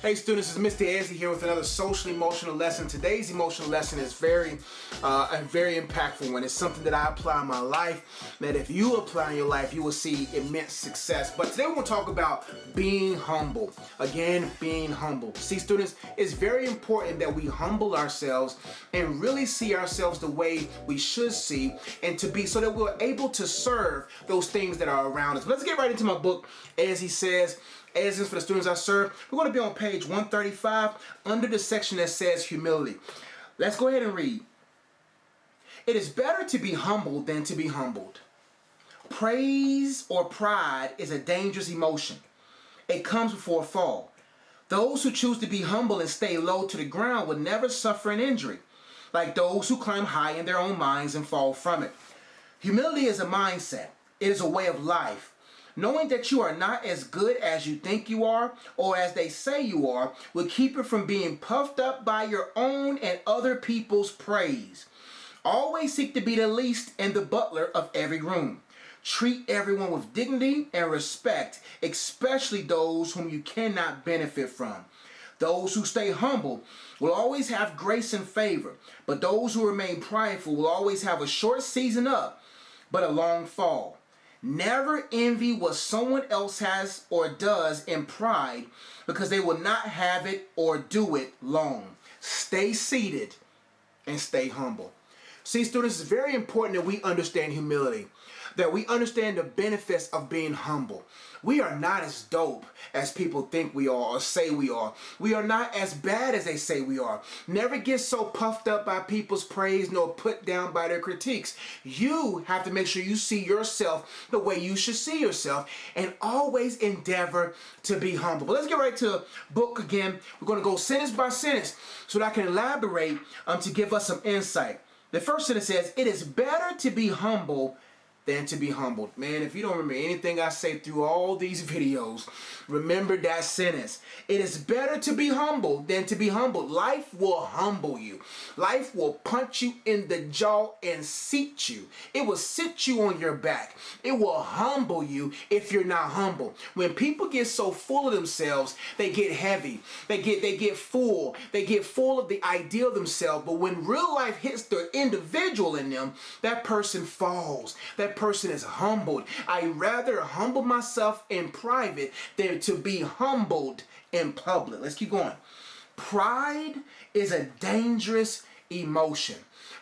Hey students, it's Mr. Ezzy here with another social emotional lesson. Today's emotional lesson is very impactful one. It's something that I apply in my life, that if you apply in your life, you will see immense success. But today we're going to talk about being humble. Again, being humble. See students, it's very important that we humble ourselves and really see ourselves the way we should see, and to be so that we're able to serve those things that are around us. Let's get right into my book. As he says, as is for the students I serve, we're going to be on page 135 under the section that says humility. Let's go ahead and read. It is better to be humble than to be humbled. Praise or pride is a dangerous emotion. It comes before a fall. Those who choose to be humble and stay low to the ground will never suffer an injury, like those who climb high in their own minds and fall from it. Humility is a mindset. It is a way of life. Knowing that you are not as good as you think you are, or as they say you are, will keep you from being puffed up by your own and other people's praise. Always seek to be the least and the butler of every room. Treat everyone with dignity and respect, especially those whom you cannot benefit from. Those who stay humble will always have grace and favor, but those who remain prideful will always have a short season up, but a long fall. Never envy what someone else has or does in pride, because they will not have it or do it long. Stay seated and stay humble. See, students, it's very important that we understand humility, that we understand the benefits of being humble. We are not as dope as people think we are or say we are. We are not as bad as they say we are. Never get so puffed up by people's praise nor put down by their critiques. You have to make sure you see yourself the way you should see yourself, and always endeavor to be humble. But let's get right to the book again. We're going to go sentence by sentence so that I can elaborate to give us some insight. The first sentence says, it is better to be humble than to be humbled. Man, if you don't remember anything I say through all these videos, remember that sentence. It is better to be humble than to be humbled. Life will humble you. Life will punch you in the jaw and seat you. It will sit you on your back. It will humble you if you're not humble. When people get so full of themselves, they get heavy. They get full. They get full of the idea of themselves. But when real life hits the individual in them, that person falls. That person is humbled. I rather humble myself in private than to be humbled in public. Let's keep going. Pride is a dangerous emotion.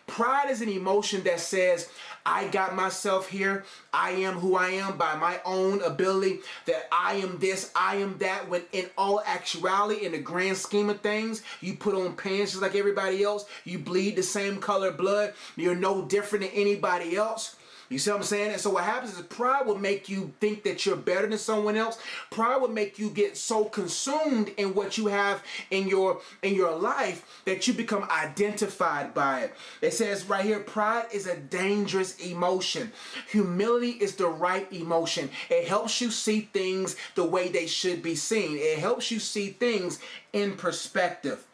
Pride is an emotion that says, I got myself here. I am who I am by my own ability, that I am this, I am that, when in all actuality, in the grand scheme of things, you put on pants just like everybody else. You bleed the same color blood. You're no different than anybody else. You see what I'm saying? And so what happens is pride will make you think that you're better than someone else. Pride will make you get so consumed in what you have in your life that you become identified by it. It says right here, pride is a dangerous emotion. Humility is the right emotion. It helps you see things the way they should be seen. It helps you see things in perspective.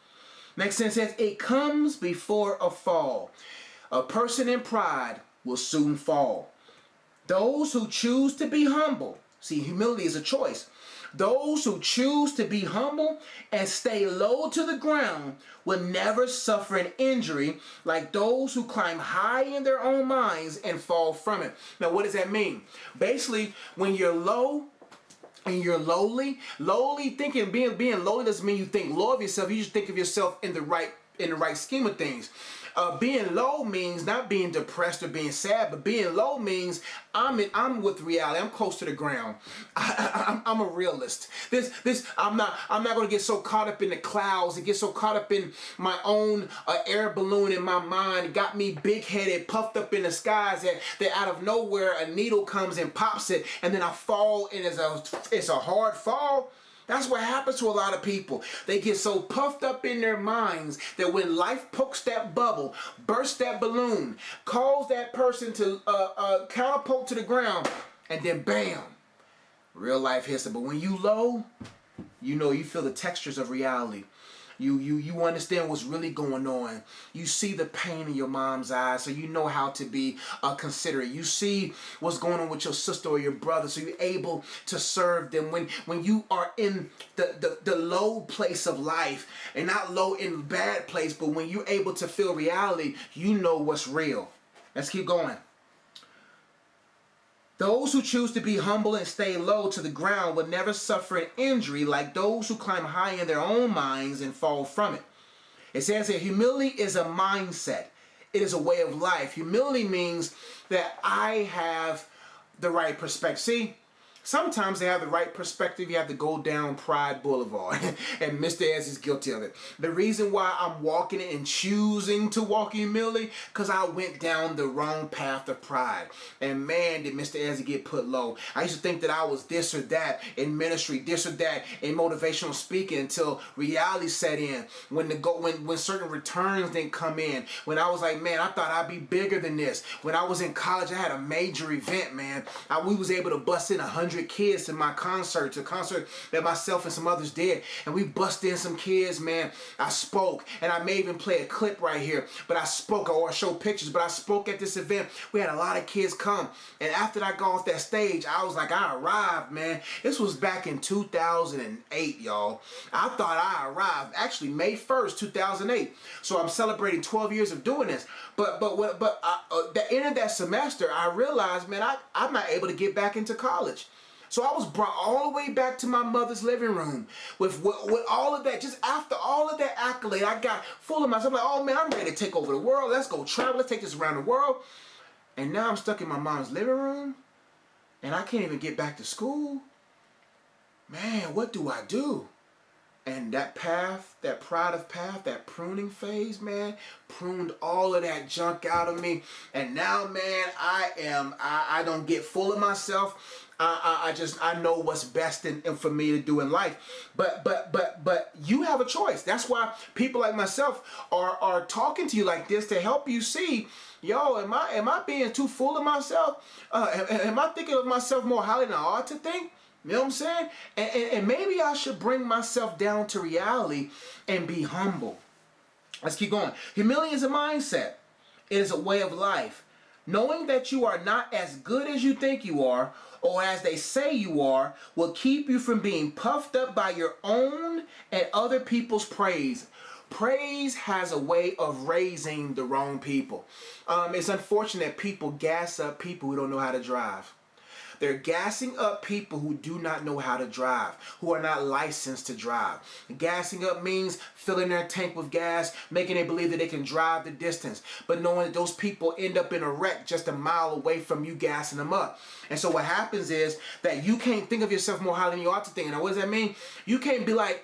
Next sentence says, it comes before a fall. A person in pride will soon fall. Those who choose to be humble, see, humility is a choice. Those who choose to be humble and stay low to the ground will never suffer an injury, like those who climb high in their own minds and fall from it. Now, what does that mean? Basically, when you're low and you're lowly thinking, being lowly doesn't mean you think low of yourself. You just think of yourself in the right scheme of things. Being low means not being depressed or being sad, but being low means I'm with reality. I'm close to the ground. I'm a realist. I'm not going to get so caught up in the clouds and get so caught up in my own air balloon in my mind. It got me big-headed, puffed up in the skies that out of nowhere a needle comes and pops it, and then I fall, and it's a hard fall. That's what happens to a lot of people. They get so puffed up in their minds that when life pokes that bubble, bursts that balloon, calls that person to catapult to the ground, and then bam, real life hits it. But when you low, you know, you feel the textures of reality. You understand what's really going on. You see the pain in your mom's eyes, so you know how to be considerate. You see what's going on with your sister or your brother, so you're able to serve them. When you are in the low place of life, and not low in bad place, but when you're able to feel reality, you know what's real. Let's keep going. Those who choose to be humble and stay low to the ground will never suffer an injury like those who climb high in their own minds and fall from it. It says here, humility is a mindset. It is a way of life. Humility means that I have the right perspective. See, sometimes they have the right perspective. You have to go down Pride Boulevard. And Mr. Ez is guilty of it. The reason why I'm walking it and choosing to walk in humility, because I went down the wrong path of pride. And man, did Mr. Ez get put low. I used to think that I was this or that in ministry, this or that in motivational speaking, until reality set in. When certain returns didn't come in. When I was like, man, I thought I'd be bigger than this. When I was in college, I had a major event, man. We was able to bust in 100 kids to my concert, a concert that myself and some others did, and we busted in some kids, man. I spoke, and I may even play a clip right here, but I spoke, or show pictures, but I spoke at this event. We had a lot of kids come, and after I got off that stage, I was like, I arrived, man. This was back in 2008, y'all. I thought I arrived, actually May 1st, 2008. So I'm celebrating 12 years of doing this. But the end of that semester, I realized, man, I'm not able to get back into college. So I was brought all the way back to my mother's living room with all of that. Just after all of that accolade, I got full of myself. I'm like, oh man, I'm ready to take over the world. Let's go travel. Let's take this around the world. And now I'm stuck in my mom's living room, and I can't even get back to school. Man, what do I do? And that path, that pride of path, that pruning phase, man, pruned all of that junk out of me. And now, man, I don't get full of myself. I know what's best for me to do in life. But you have a choice. That's why people like myself are talking to you like this, to help you see, yo, am I being too full of myself? Am I thinking of myself more highly than I ought to think? You know what I'm saying? And maybe I should bring myself down to reality and be humble. Let's keep going. Humility is a mindset. It is a way of life. Knowing that you are not as good as you think you are, or as they say you are, will keep you from being puffed up by your own and other people's praise. Praise has a way of raising the wrong people. It's unfortunate people gas up people who don't know how to drive. They're gassing up people who do not know how to drive, who are not licensed to drive. Gassing up means filling their tank with gas, making them believe that they can drive the distance, but knowing that those people end up in a wreck just a mile away from you gassing them up. And so what happens is that you can't think of yourself more highly than you ought to think. Now, what does that mean? You can't be like,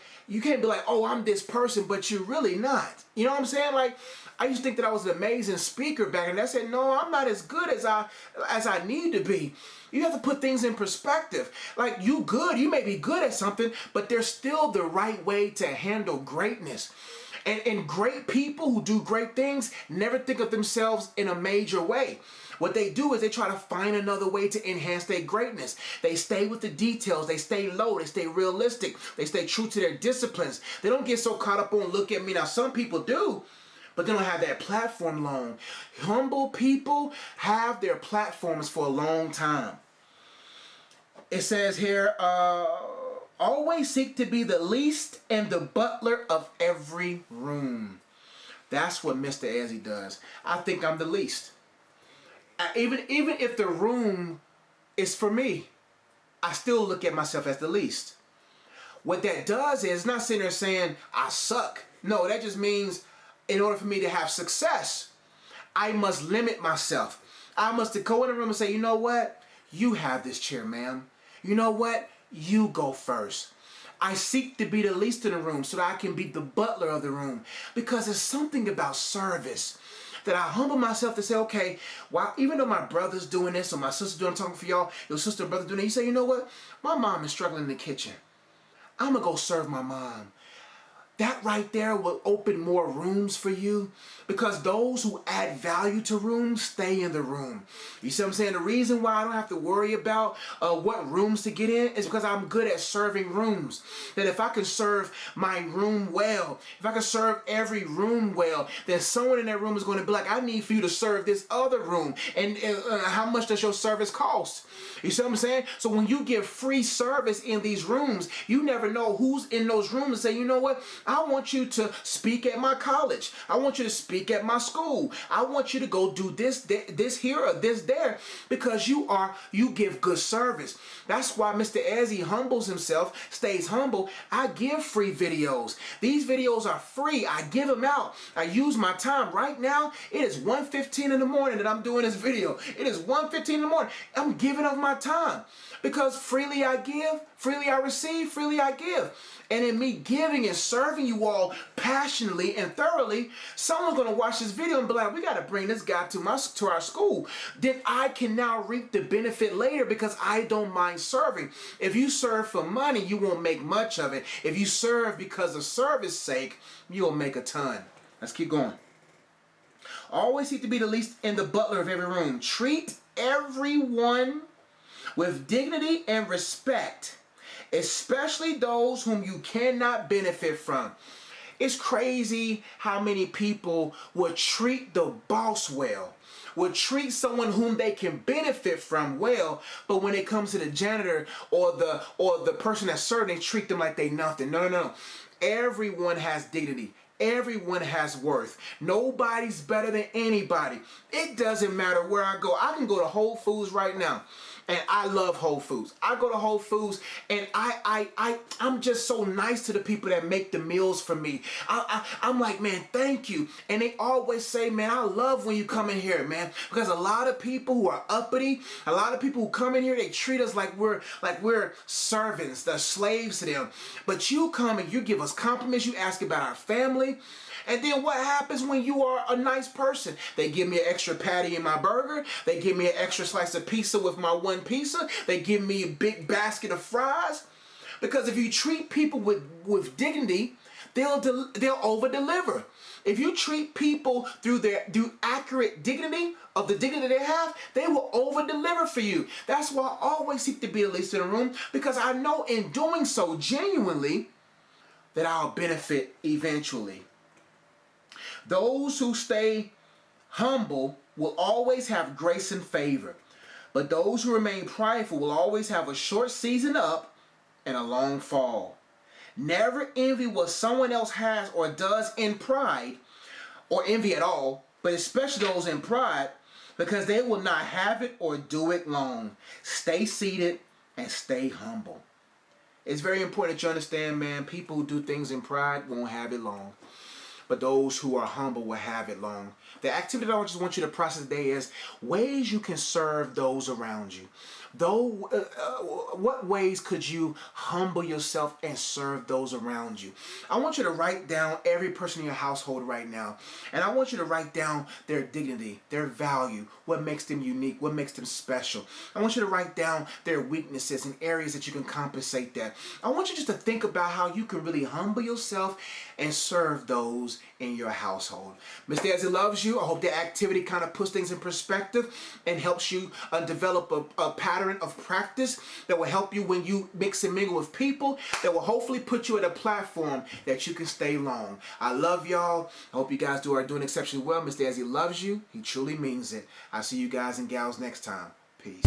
oh, I'm this person, but you're really not. You know what I'm saying? Like, I used to think that I was an amazing speaker back, and I said, no, I'm not as good as I need to be. You have to put things in perspective. Like, you may be good at something, but there's still the right way to handle greatness. And great people who do great things never think of themselves in a major way. What they do is they try to find another way to enhance their greatness. They stay with the details. They stay low. They stay realistic. They stay true to their disciplines. They don't get so caught up on, look at me. Now, some people do, but they don't have that platform long. Humble people have their platforms for a long time. It says here, always seek to be the least and the butler of every room. That's what Mr. Ezzy does. I think I'm the least. Even if the room is for me, I still look at myself as the least. What that does is not sitting there saying, I suck. No, that just means in order for me to have success, I must limit myself. I must go in the room and say, you know what? You have this chair, ma'am. You know what? You go first. I seek to be the least in the room so that I can be the butler of the room. Because there's something about service that I humble myself to say, okay, while even though my brother's doing this or my sister's doing, I'm talking for y'all, your sister or brother doing it, you say, you know what? My mom is struggling in the kitchen. I'm going to go serve my mom. that right there will open more rooms for you, because those who add value to rooms stay in the room. You see what I'm saying? The reason why I don't have to worry about what rooms to get in is because I'm good at serving rooms. That if I can serve my room well, if I can serve every room well, then someone in that room is going to be like, I need for you to serve this other room. And how much does your service cost? You see what I'm saying? So when you give free service in these rooms, you never know who's in those rooms and say, you know what? I want you to speak at my college. I want you to speak at my school. I want you to go do this here or this there, because you give good service. That's why Mr. Ezzy humbles himself, stays humble. I give free videos. These videos are free. I give them out. I use my time. Right now, it is 1:15 in the morning that I'm doing this video. It is 1:15 in the morning. I'm giving of my time, because freely I give, freely I receive, freely I give. And in me giving and serving you all passionately and thoroughly, someone's going to watch this video and be like, we got to bring this guy to our school. Then I can now reap the benefit later, because I don't mind serving. If you serve for money, you won't make much of it. If you serve because of service sake, you'll make a ton. Let's keep going. Always seek to be the least and the butler of every room. Treat everyone with dignity and respect, especially those whom you cannot benefit from. It's crazy how many people would treat the boss well, would treat someone whom they can benefit from well, but when it comes to the janitor or the person that's serving, they treat them like they nothing. No. Everyone has dignity. Everyone has worth. Nobody's better than anybody. It doesn't matter where I go. I can go to Whole Foods right now, and I love Whole Foods. I go to Whole Foods, and I'm just so nice to the people that make the meals for me. I'm like, man, thank you. And they always say, man, I love when you come in here, man, because a lot of people who are uppity, a lot of people who come in here, they treat us like we're servants, they're slaves to them. But you come and you give us compliments, you ask about our family. And then what happens when you are a nice person? They give me an extra patty in my burger. They give me an extra slice of pizza with my one pizza. They give me a big basket of fries. Because if you treat people with dignity, they'll over-deliver. If you treat people through accurate dignity of the dignity they have, they will over-deliver for you. That's why I always seek to be the least in the room, because I know in doing so genuinely that I'll benefit eventually. Those who stay humble will always have grace and favor, but those who remain prideful will always have a short season up and a long fall. Never envy what someone else has or does in pride, or envy at all, but especially those in pride, because they will not have it or do it long. Stay seated and stay humble. It's very important that you understand, man, people who do things in pride won't have it long, but those who are humble will have it long. The activity that I just want you to process today is ways you can serve those around you. What ways could you humble yourself and serve those around you? I want you to write down every person in your household right now. And I want you to write down their dignity, their value, what makes them unique, what makes them special. I want you to write down their weaknesses and areas that you can compensate that. I want you just to think about how you can really humble yourself and serve those in your household. Mr. Ezzy loves you. I hope the activity kind of puts things in perspective and helps you develop a pattern of practice that will help you when you mix and mingle with people, that will hopefully put you at a platform that you can stay long. I love y'all. I hope you guys are doing exceptionally well. Mr. Ezzy loves you. He truly means it. I'll see you guys and gals next time. Peace.